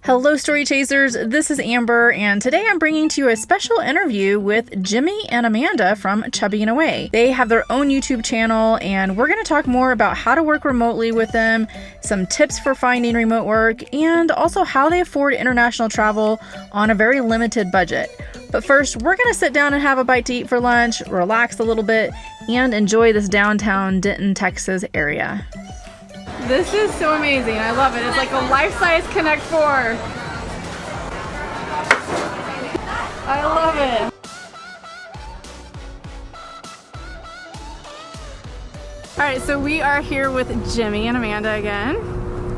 Hello, Story Chasers. This is Amber, and today I'm bringing to you a special interview with Jimmy and Amanda from Chubby and Away. They have their own YouTube channel, and we're going to talk more about how to work remotely with them, some tips for finding remote work, and also how they afford international travel on a very limited budget. But first, we're going to sit down and have a bite to eat for lunch, relax a little bit, and enjoy this downtown Denton, Texas area. This is so amazing. I love it. It's like a life-size Connect 4. I love it. All right, so we are here with Jimmy and Amanda again.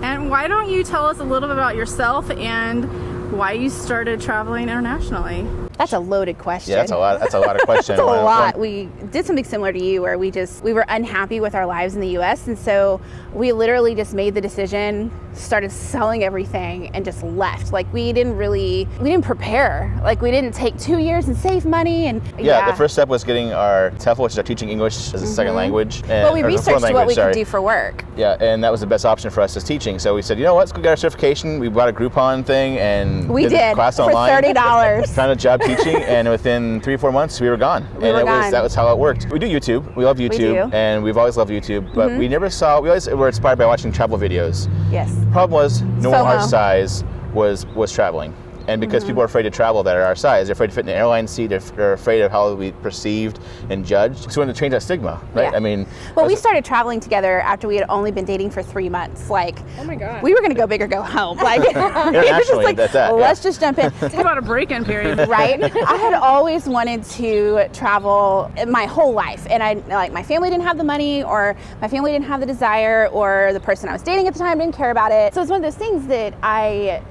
And why don't you tell us a little bit about yourself and why you started traveling internationally? That's a loaded question. Yeah, that's a lot of questions. That's a lot. We did something similar to you where we were unhappy with our lives in the US, and so we literally just made the decision, started selling everything and just left. Like we didn't prepare. Like we didn't take 2 years and save money and yeah. The first step was getting our TEFL, which is our teaching English as a second language. And, well, we researched what we could do for work. Yeah, and that was the best option for us as teaching. So we said, you know what, let's go get our certification. We bought a Groupon thing and we did class for online. $30. Found a job teaching, and within 3 or 4 months we were gone. That was how it worked. We do YouTube. We love YouTube, and we've always loved YouTube. But we always were inspired by watching travel videos. Yes. The problem was no one our size was traveling. And because people are afraid to travel that are our size, they're afraid to fit in an airline seat, they're afraid of how we perceived and judged. So we wanted to change that stigma, right? Yeah. I mean, well, we started traveling together after we had only been dating for 3 months. Like, oh my God, we were gonna go big or go home. Like, internationally, like, let's just jump in. Talk about a break-in period, right? I had always wanted to travel my whole life, and my family didn't have the money, or my family didn't have the desire, or the person I was dating at the time didn't care about it. So it's one of those things that I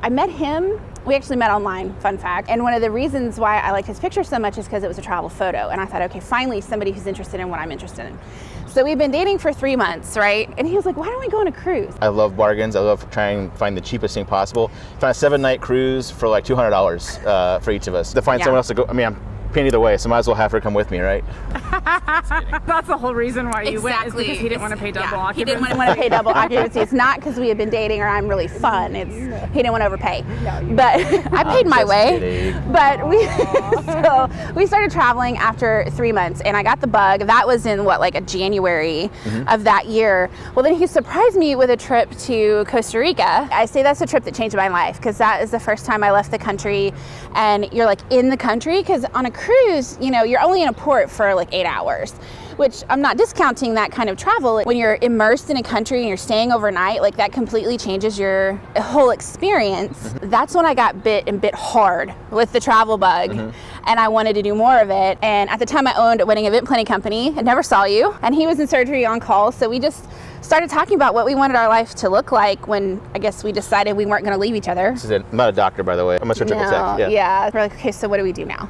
met him. We actually met online, fun fact. And one of the reasons why I liked his picture so much is because it was a travel photo. And I thought, okay, finally somebody who's interested in what I'm interested in. So we've been dating for 3 months, right? And he was like, why don't we go on a cruise? I love bargains. I love trying to find the cheapest thing possible. Found a 7-night cruise for like $200 for each of us. To find someone else to go, I mean, I'm paying either way, so might as well have her come with me, right? That's the whole reason why you went, is because he didn't want to pay double occupancy. He didn't want to pay double occupancy. It's not because we had been dating or I'm really fun. He didn't want to overpay. But I paid my way. Kidding. But we started traveling after 3 months, and I got the bug. That was in a January of that year. Well, then he surprised me with a trip to Costa Rica. I say that's a trip that changed my life because that is the first time I left the country, and you're like in the country, because on a cruise, you're only in a port for like 8 hours, which I'm not discounting that kind of travel. When you're immersed in a country and you're staying overnight, like that completely changes your whole experience. That's when I got bit hard with the travel bug, and I wanted to do more of it. And at the time I owned a wedding event planning company. I never saw you, and he was in surgery on call, so we just started talking about what we wanted our life to look like when I guess we decided we weren't going to leave each other. I'm not a doctor, by the way. I'm a surgical tech. Yeah. We're like, okay, so what do we do now?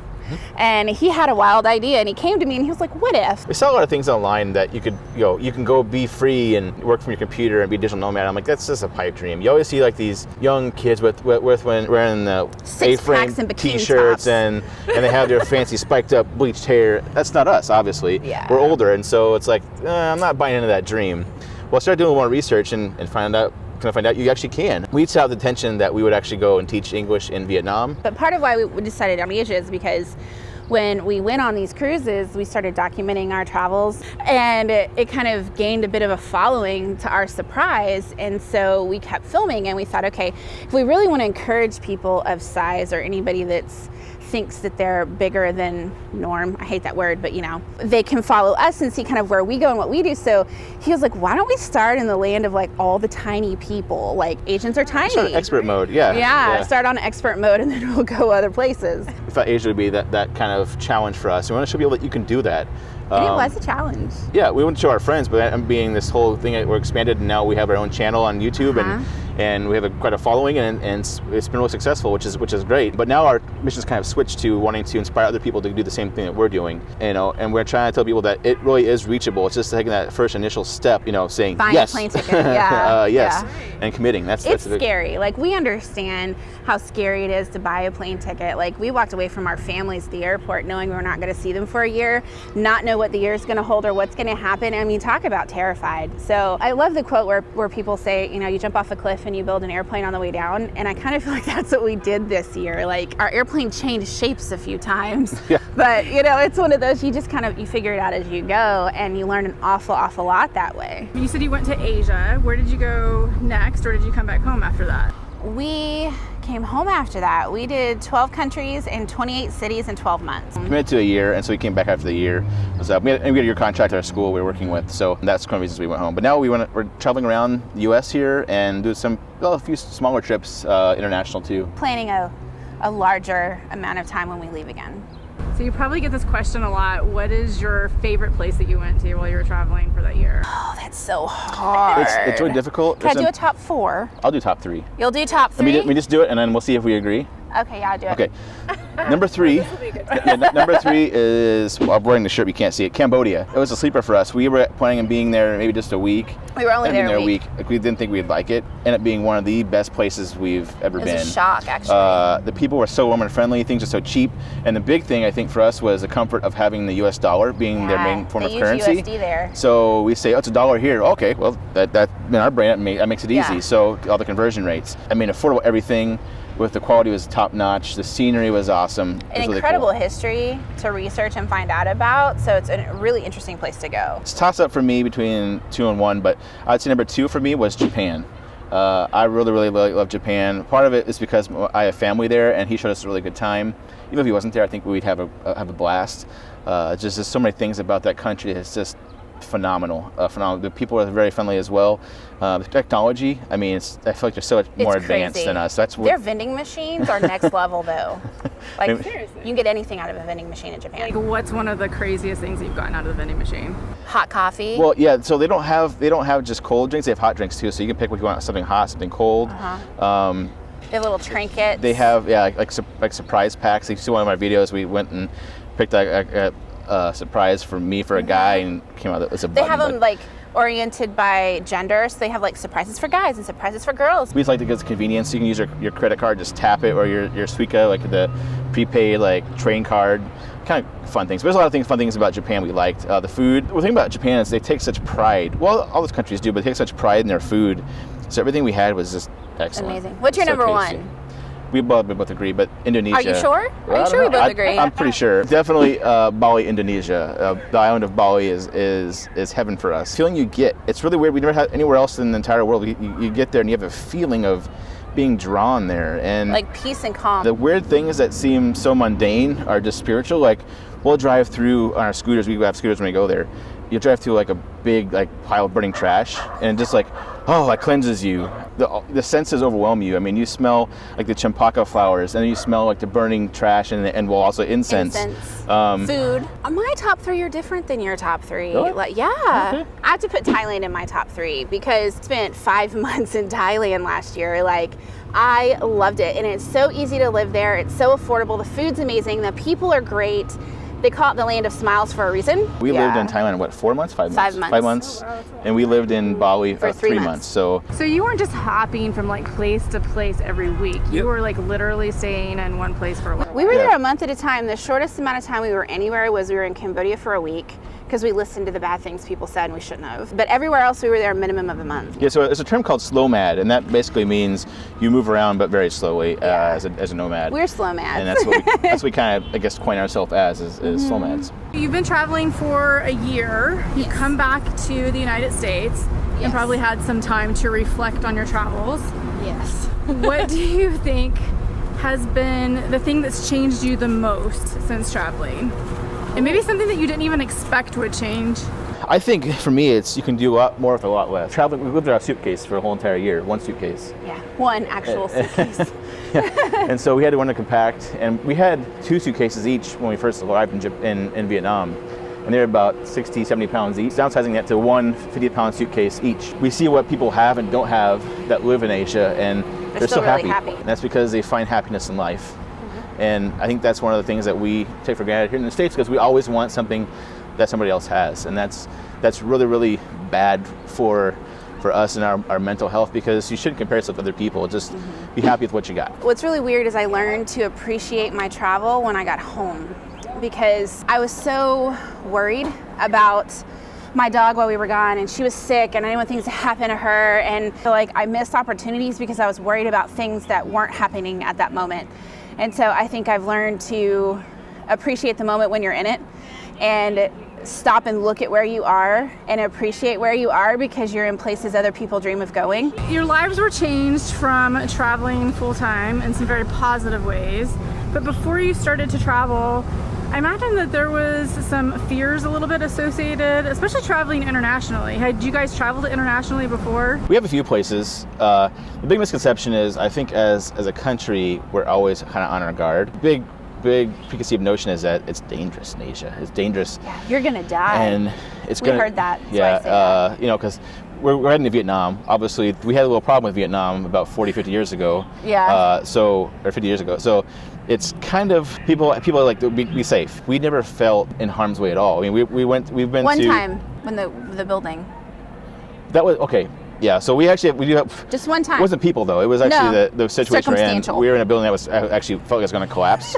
And he had a wild idea, and he came to me and he was like, what if? We saw a lot of things online that you can go be free and work from your computer and be a digital nomad. I'm like, that's just a pipe dream. You always see like these young kids with wearing the A-frame t-shirts and they have their fancy spiked up bleached hair. That's not us, obviously. Yeah. We're older, and so it's like, I'm not buying into that dream. Well, I started doing more research and find out you actually can. We each have the intention that we would actually go and teach English in Vietnam. But part of why we decided on Asia is because when we went on these cruises, we started documenting our travels, and it kind of gained a bit of a following to our surprise. And so we kept filming, and we thought, okay, if we really want to encourage people of size or anybody that's thinks that they're bigger than norm, I hate that word, but they can follow us and see kind of where we go and what we do. So he was like, why don't we start in the land of like all the tiny people? Like Asians are tiny. Start expert mode, yeah. Start on expert mode, and then we'll go other places. We thought Asia would be that kind of challenge for us. We want to show people that you can do that. And it was a challenge. Yeah, we wouldn't show our friends, but being this whole thing that we're expanded, and now we have our own channel on YouTube, and we have quite a following, and it's been really successful, which is great. But now our mission's kind of switched to wanting to inspire other people to do the same thing that we're doing, and we're trying to tell people that it really is reachable. It's just taking that first initial step, saying buying yes, a plane ticket, yes, and committing. That's scary. Like, we understand how scary it is to buy a plane ticket. Like, we walked away from our families at the airport knowing we were not going to see them for a year, not know what the year is going to hold or what's going to happen. I mean, talk about terrified. So I love the quote where people say, you jump off a cliff and you build an airplane on the way down. And I kind of feel like that's what we did this year. Like our airplane changed shapes a few times, but you know, it's one of those, you just kind of, you figure it out as you go, and you learn an awful lot that way. You said you went to Asia. Where did you go next, or did you come back home after that? We came home after that. We did 12 countries and 28 cities in 12 months. We committed to a year, and so we came back after the year was up. We had a year contract at our school we were working with, so that's one of the reasons we went home. But now we're traveling around the U.S. here and do a few smaller trips, international too. Planning a larger amount of time when we leave again. So you probably get this question a lot. What is your favorite place that you went to while you were traveling for that year? Oh, that's so hard. It's really difficult. Can I do a top 4? I'll do top 3. You'll do top 3? Let me just do it, and then we'll see if we agree. Okay, yeah, I'll do it. Okay. Number 3. Number 3 is, well, I'm wearing the shirt, you can't see it, Cambodia. It was a sleeper for us. We were planning on being there maybe just a week. We were only there a week. Like, we didn't think we'd like it. Ended up being one of the best places we've ever been. It was a shock, actually. The people were so warm and friendly. Things are so cheap. And the big thing, I think, for us was the comfort of having the U.S. dollar being their main form of currency. They use USD there. So we say, oh, it's $1 here. Okay, well, that in our brain, that makes it easy. Yeah. So all the conversion rates. I mean, affordable everything. With the quality was top notch. The scenery was awesome. An incredible history to research and find out about. So it's a really interesting place to go. It's toss up for me between 2 and 1, but I'd say number 2 for me was Japan. I really love Japan. Part of it is because I have family there, and he showed us a really good time. Even if he wasn't there, I think we'd have a blast. Just there's so many things about that country. It's just phenomenal. The people are very friendly as well. The technology, I mean, I feel like they're so much more advanced than us. Their vending machines are next level though. Like seriously, you can get anything out of a vending machine in Japan. Like, what's one of the craziest things that you've gotten out of the vending machine? Hot coffee. Well, yeah. So they don't have just cold drinks. They have hot drinks too. So you can pick what you want: something hot, something cold. They have little trinkets. They have like surprise packs. You see one of my videos, we went and picked a surprise for me for a guy, and came out that was a button. They have them like oriented by gender, so they have like surprises for guys and surprises for girls. We just like to get the convenience. You can use your credit card, just tap it, or your Suica, like the prepaid like train card. Kind of fun things. But there's a lot of fun things about Japan we liked. The food. The thing about Japan is they take such pride. Well, all those countries do, but they take such pride in their food. So everything we had was just excellent. Amazing. What's your number 1? We both agree, but Indonesia. Are you sure? Are you sure we both agree? I'm pretty sure. Definitely Bali, Indonesia. The island of Bali is heaven for us. The feeling you get, it's really weird. We never had anywhere else in the entire world. You get there and you have a feeling of being drawn there. And like peace and calm. The weird things that seem so mundane are just spiritual. Like we'll drive through on our scooters. We have scooters when we go there. You drive through like a big pile of burning trash, and just like, oh, that cleanses you. The senses overwhelm you. I mean, you smell like the champaka flowers, and then you smell like the burning trash, and well, also incense. Food. My top 3 are different than your top 3. Really? Like, yeah. Okay. I have to put Thailand in my top 3 because I spent 5 months in Thailand last year. Like, I loved it, and it's so easy to live there. It's so affordable. The food's amazing. The people are great. They call it the land of smiles for a reason. We lived in Thailand, what, 4 months? 5 months? 5 months. 5 months. And we lived in Bali for 3 months. So you weren't just hopping from like place to place every week. You were like literally staying in one place for a while. We were there a month at a time. The shortest amount of time we were anywhere was we were in Cambodia for a week because we listened to the bad things people said and we shouldn't have. But everywhere else we were there a minimum of a month. Yeah, so there's a term called nomad, and that basically means you move around but very slowly as a nomad. We're slow mads. And that's what we kind of, I guess, coin ourselves as is slow mads. You've been traveling for a year. You've come back to the United States and probably had some time to reflect on your travels. Yes. What do you think has been the thing that's changed you the most since traveling? And maybe something that you didn't even expect would change. I think for me, it's you can do a lot more with a lot less. Traveling, we lived in our suitcase for a whole entire year, one suitcase. Yeah, one actual suitcase. And so we had one to compact, and we had 2 suitcases each when we first arrived in Vietnam. And they're about 60, 70 pounds each. Downsizing that to one 50-pound suitcase each. We see what people have and don't have that live in Asia, and they're so really happy. And that's because they find happiness in life. And I think that's one of the things that we take for granted here in the States, because we always want something that somebody else has. And that's really, really bad for us and our mental health, because you shouldn't compare yourself to other people. Just be happy with what you got. What's really weird is I learned to appreciate my travel when I got home, because I was so worried about my dog while we were gone, and she was sick, and I didn't want things to happen to her, and like I missed opportunities because I was worried about things that weren't happening at that moment. And so I think I've learned to appreciate the moment when you're in it, and stop and look at where you are and appreciate where you are, because you're in places other people dream of going. Your lives were changed from traveling full-time in some very positive ways, but before you started to travel, I imagine that there was some fears a little bit associated, especially traveling internationally. Had you guys traveled internationally before? We have a few places. The big misconception is, I think as a country, we're always kind of on our guard. Big preconceived notion is that it's dangerous in Asia. It's dangerous. Yeah, you're gonna die. And it's we heard that. That's why I say that. You know, because we're heading to Vietnam. Obviously, we had a little problem with Vietnam about 40, 50 years ago. Yeah. Or 50 years ago. So it's kind of, people are like, be safe. We never felt in harm's way at all. I mean, we've been one to... time when the building. That was, okay. Yeah, so we do have... Just one time. It wasn't people, though. It was actually the situation we're in. Circumstantial. We were in a building that was actually felt like it was going to collapse.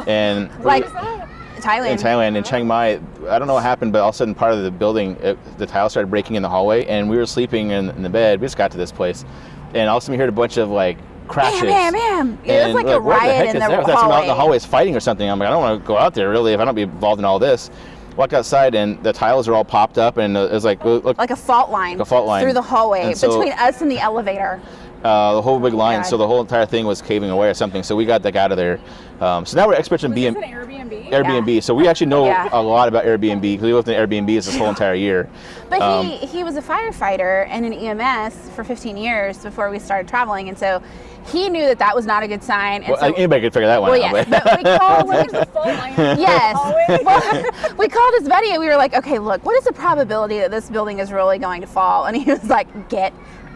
And like Thailand. In Thailand, in Chiang Mai, I don't know what happened, but all of a sudden part of the building, the tile started breaking in the hallway, and we were sleeping in the bed. We just got to this place, and all of a sudden we heard a bunch of like crashes. Bam, bam, bam. It was like a riot in the hallway. That's out in the hallways fighting or something. I'm like, I don't want to go out there really if I don't be involved in all this. Walk outside, and the tiles are all popped up, and it was like like a fault line. A fault line through the hallway so, between us and the elevator. The whole big line, God. so the whole entire thing was caving away or something. So we got that out of there. So now we're experts in Airbnb. Airbnb. Yeah. So we actually know a lot about Airbnb because we lived in Airbnbs this whole entire year. But he was a firefighter and an EMS for 15 years before we started traveling, and so he knew that was not a good sign. And well, so, anybody could figure that one out. Yes, but we called the fault line. Yes. Well, we called his buddy and we were like, okay, look, what is the probability that this building is really going to fall? And he was like, get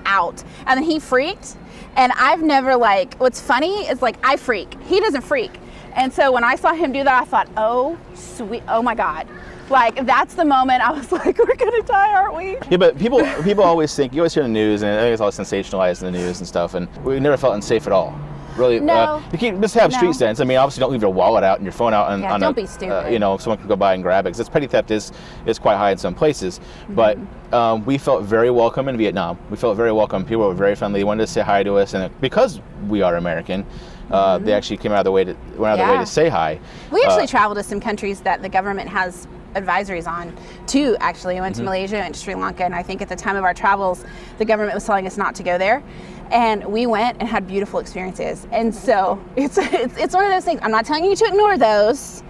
out. And then he freaked. And I've never what's funny is I freak. He doesn't freak. And so when I saw him do that, I thought, oh, sweet, oh my God. That's the moment I was like, we're gonna die, aren't we? Yeah, but people always think, you always hear the news, and I think it's all sensationalized in the news and stuff, and we never felt unsafe at all. Really, no. You can't just have street sense. I mean, obviously, don't leave your wallet out and your phone out don't be stupid. Someone can go by and grab it. Because petty theft is quite high in some places. Mm-hmm. But we felt very welcome in Vietnam. We felt very welcome. People were very friendly. They wanted to say hi to us, and because we are American, they actually went out of the way to say hi. We actually traveled to some countries that the government has advisories on too. Actually, I went to Malaysia and Sri Lanka, and I think at the time of our travels, the government was telling us not to go there. And we went and had beautiful experiences. And so it's one of those things. I'm not telling you to ignore those.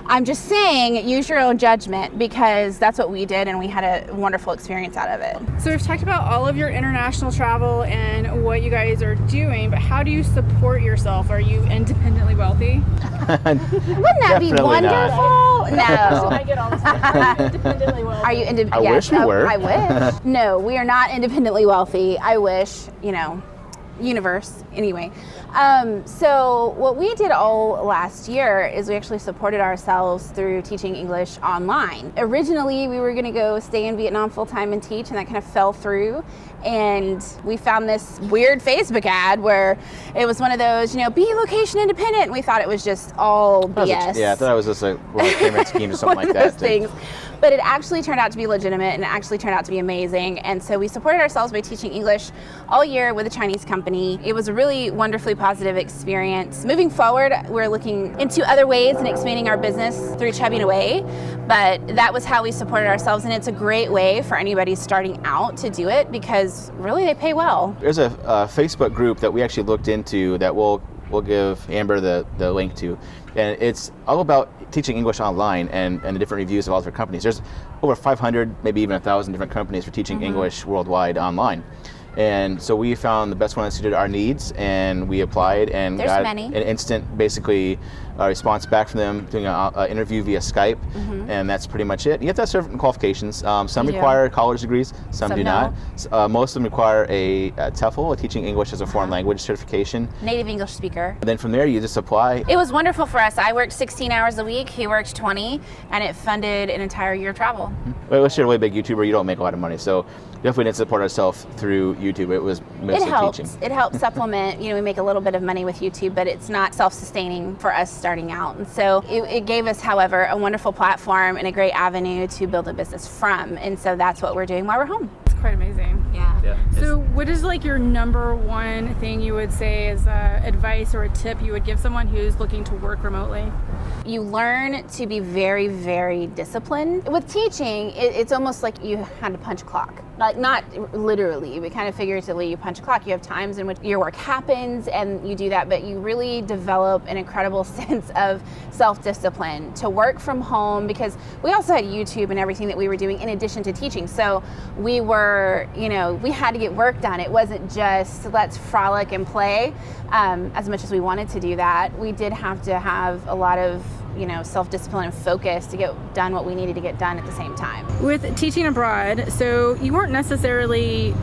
I'm just saying, use your own judgment, because that's what we did, and we had a wonderful experience out of it. So we've talked about all of your international travel and what you guys are doing, but how do you support yourself? Are you independently wealthy? Wouldn't that be wonderful? No. I get all the time. Are you independently wealthy? Are you independent? I wish we were. I wish. No, we are not independently wealthy. I wish, universe. Anyway, so what we did all last year is we actually supported ourselves through teaching English online. Originally, we were going to go stay in Vietnam full time and teach, and that kind of fell through. And we found this weird Facebook ad where it was one of those, be location independent. And we thought it was just all BS. I thought it was just a pyramid scheme or something like that. Those things. But it actually turned out to be legitimate, and it actually turned out to be amazing. And so we supported ourselves by teaching English all year with a Chinese company. It was a really wonderfully positive experience. Moving forward, we're looking into other ways and expanding our business through Chubby and Away. But that was how we supported ourselves, and it's a great way for anybody starting out to do it, because really they pay well. There's a Facebook group that we actually looked into that we'll give Amber the link to, and it's all about teaching English online and the different reviews of all different companies. There's over 500, maybe even 1,000 different companies for teaching English worldwide online. And so we found the best one that suited our needs, and we applied and got an instant, basically, response back from them, doing an interview via Skype, and that's pretty much it. You have to have certain qualifications. Some require college degrees, some do not. Most of them require a TEFL, a Teaching English as a Foreign Language certification. Native English speaker. And then from there, you just apply. It was wonderful for us. I worked 16 hours a week, he worked 20, and it funded an entire year of travel. Well, unless you're a really big YouTuber, you don't make a lot of money. So definitely didn't support ourselves through YouTube. It was mostly teaching. It helps supplement. We make a little bit of money with YouTube, but it's not self-sustaining for us starting starting out. And so it gave us, however, a wonderful platform and a great avenue to build a business from. And so that's what we're doing while we're home. It's quite amazing. Yeah. So what is like your number one thing you would say is advice or a tip you would give someone who's looking to work remotely? You learn to be very, very disciplined. With teaching, it's almost like you had to punch a clock. Like, not literally, but kind of figuratively, you punch a clock. You have times in which your work happens and you do that, but you really develop an incredible sense of self-discipline to work from home, because we also had YouTube and everything that we were doing in addition to teaching. So we were, we had to get work done. It wasn't just let's frolic and play. As much as we wanted to do that, we did have to have a lot of self-discipline and focus to get done what we needed to get done at the same time. With teaching abroad, so you weren't necessarily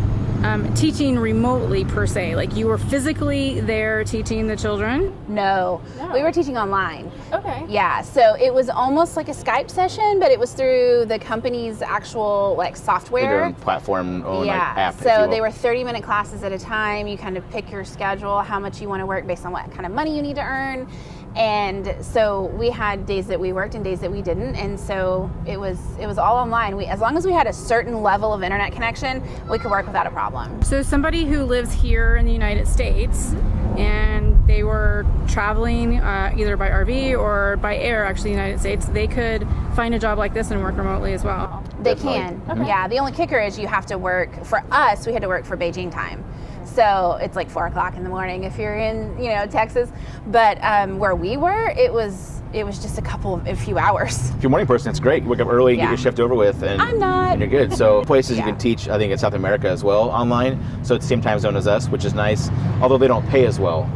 teaching remotely per se, like you were physically there teaching the children? No, we were teaching online. Okay. Yeah, so it was almost like a Skype session, but it was through the company's actual software. Their own platform, own app. So they were 30-minute classes at a time. You kind of pick your schedule, how much you want to work based on what kind of money you need to earn. And so we had days that we worked and days that we didn't, and so it was all online. As long as we had a certain level of internet connection, we could work without a problem. So somebody who lives here in the United States and they were traveling either by RV or by air, actually in the United States, they could find a job like this and work remotely as well. They can. Okay. Yeah, the only kicker is you have to work, for us, we had to work for Beijing time. So it's like 4 o'clock in the morning if you're in, Texas. But where we were, it was just a few hours. If you're a morning person, it's great. You wake up early, get your shift over with, and I'm not. And you're good. So places you can teach, I think, in South America as well, online. So it's the same time zone as us, which is nice. Although they don't pay as well.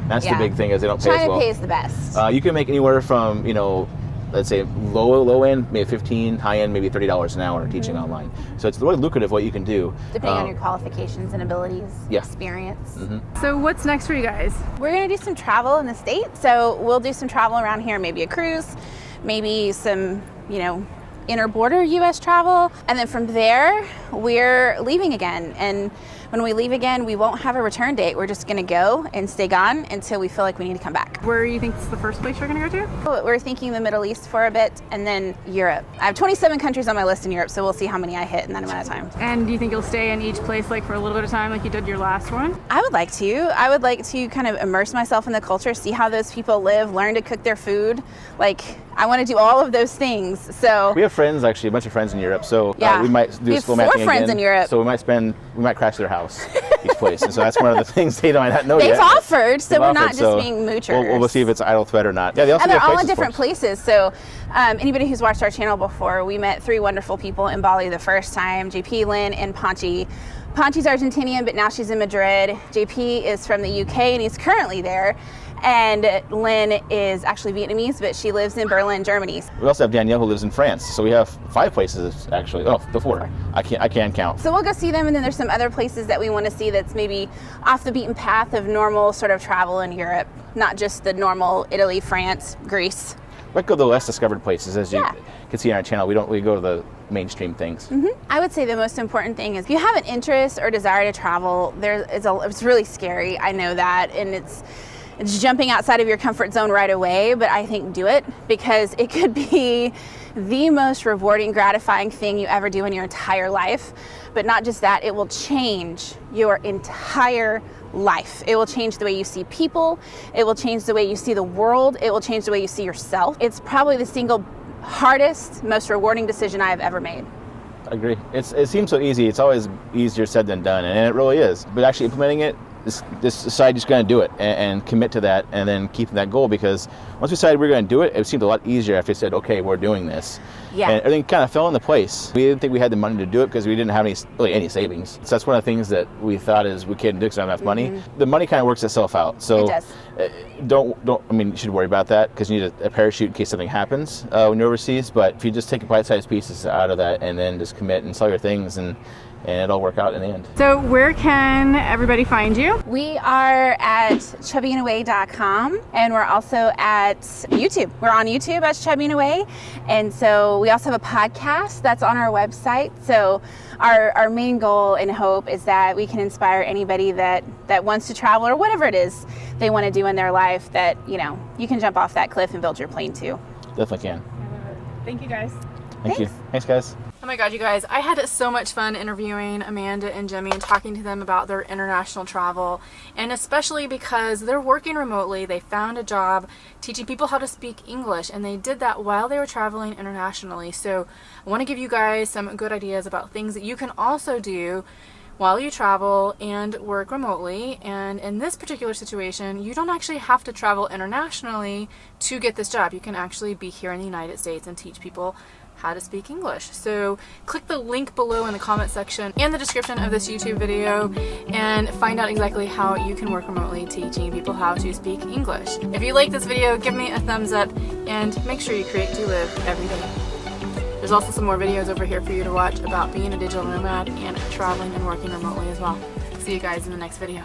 That's the big thing, is they don't pay as well. China pays the best. You can make anywhere from, let's say low end, maybe 15, high end, maybe $30 an hour teaching online. So it's really lucrative what you can do. Depending on your qualifications and abilities, experience. So what's next for you guys? We're going to do some travel in the state. So we'll do some travel around here, maybe a cruise, maybe some, inner border U.S. travel. And then from there, we're leaving again. And when we leave again, we won't have a return date. We're just going to go and stay gone until we feel like we need to come back. Where do you think is the first place you're going to go to? We're thinking the Middle East for a bit, and then Europe. I have 27 countries on my list in Europe, so we'll see how many I hit in that amount of time. And do you think you'll stay in each place for a little bit of time like you did your last one? I would like to. I would like to kind of immerse myself in the culture, see how those people live, learn to cook their food. I want to do all of those things. So we have friends, actually, a bunch of friends in Europe. So we might do slow mapping again. We have 4 friends in Europe. So we might crash their house each place. And so that's one of the things they might not know yet. They've offered, so we're not just being moochers. We'll see if it's idle threat or not. Yeah, and they're all in different places. So anybody who's watched our channel before, we met 3 wonderful people in Bali the first time, JP, Lynn, and Panchi. Panchi's Argentinian, but now she's in Madrid. JP is from the UK, and he's currently there. And Lynn is actually Vietnamese, but she lives in Berlin, Germany. We also have Danielle, who lives in France. So we have 5 places, actually. Oh, 4. I can't count. So we'll go see them, and then there's some other places that we want to see that's maybe off the beaten path of normal sort of travel in Europe, not just the normal Italy, France, Greece. We go to the less discovered places, as you can see on our channel. We go to the mainstream things. I would say the most important thing is if you have an interest or desire to travel, it's really scary. I know that, and it's jumping outside of your comfort zone right away, but I think do it, because it could be the most rewarding, gratifying thing you ever do in your entire life. But not just that, it will change your entire life. It will change the way you see people. It will change the way you see the world. It will change the way you see yourself. It's probably the single hardest, most rewarding decision I have ever made. I agree. It seems so easy. It's always easier said than done, and it really is. But actually implementing it, decide just going to do it and commit to that, and then keep that goal, because once we decided we were going to do it, it seemed a lot easier after we said, okay, we're doing this. Yeah. And everything kind of fell into place. We didn't think we had the money to do it because we didn't have any savings. So that's one of the things that we thought is we couldn't do because we don't have enough money. The money kind of works itself out. So it does. You should worry about that because you need a parachute in case something happens when you're overseas. But if you just take a bite-sized pieces out of that and then just commit and sell your things and and it'll work out in the end. So where can everybody find you? We are at chubbyandaway.com, and we're also at YouTube. We're on YouTube as Chubby and Away, and so we also have a podcast that's on our website. So our main goal and hope is that we can inspire anybody that wants to travel or whatever it is they want to do in their life, that, you know, you can jump off that cliff and build your plane too. Definitely can. Thank you guys. Thank you. Thanks, guys. Oh my god, you guys, I had so much fun interviewing Amanda and Jimmy and talking to them about their international travel, and especially because they're working remotely. They found a job teaching people how to speak English, and they did that while they were traveling internationally. So I want to give you guys some good ideas about things that you can also do while you travel and work remotely. And in this particular situation, you don't actually have to travel internationally to get this job. You can actually be here in the United States and teach people how to speak English. So click the link below in the comment section and the description of this YouTube video and find out exactly how you can work remotely teaching people how to speak English. If you like this video, give me a thumbs up and make sure you create to live every day. There's also some more videos over here for you to watch about being a digital nomad and traveling and working remotely as well. See you guys in the next video.